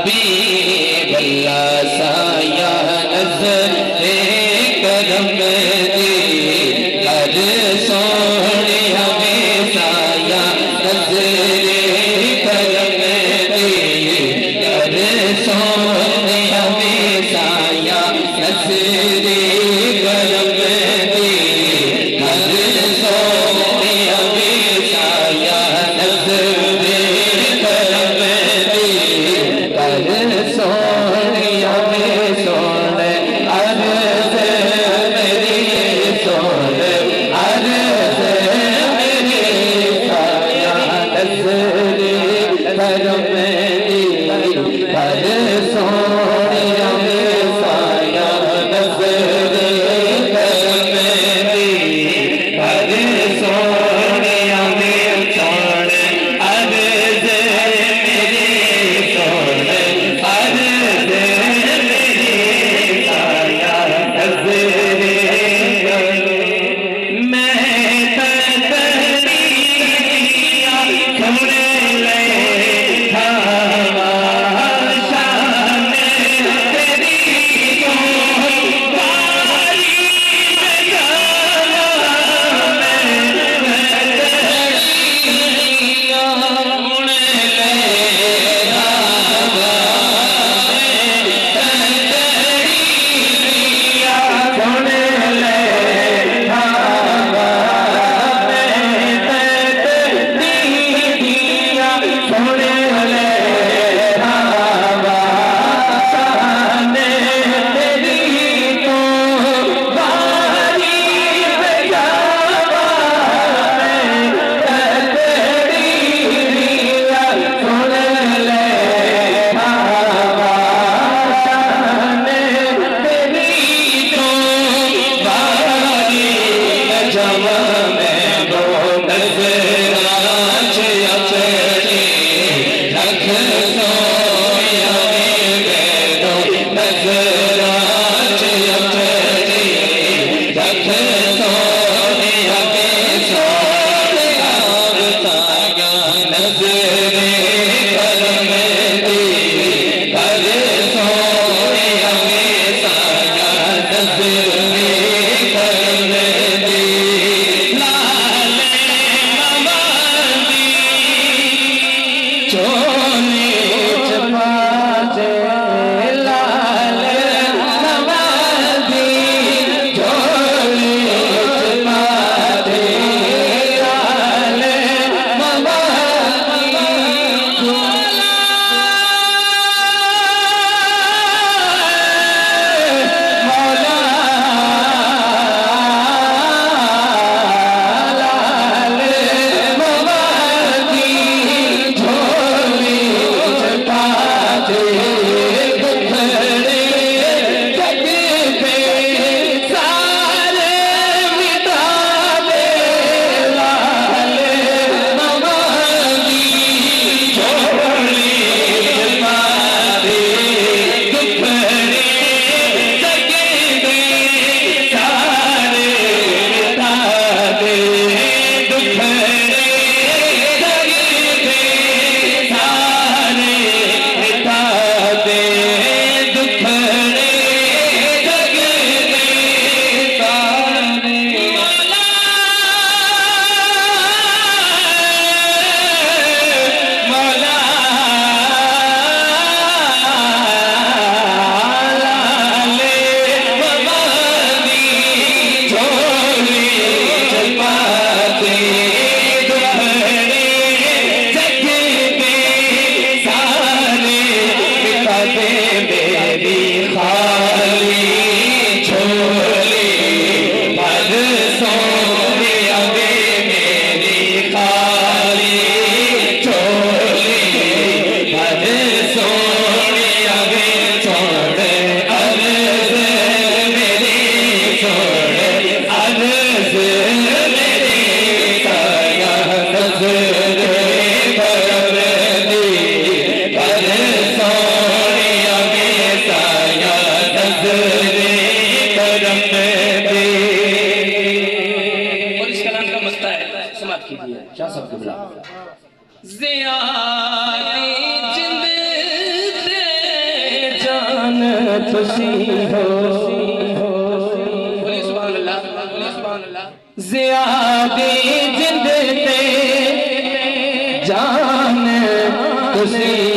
हबीब अल्लाह साया नज़रे करम दे कर सोने हमें साया नज़रे करम दे कर सोने हमें साया नज़रे करम दे कर सोने हमें साया नज़रे करम दे कर सोने हमें सोने अर्ज़ मेरी सोने अर्ज़ मेरी साया नज़रे करम दे कर सोने हमें साया नज़रे करम दे कर सोने हमें सोने अर्ज़ मेरी सोने अर्ज़ मेरी साया नज़रे मैं तदरिया सुन ले हवा शान खुशी हो। बोलिए सुभान अल्लाह, बोलिए सुभान अल्लाह। ज़ियादी जिंद ते जान खुशी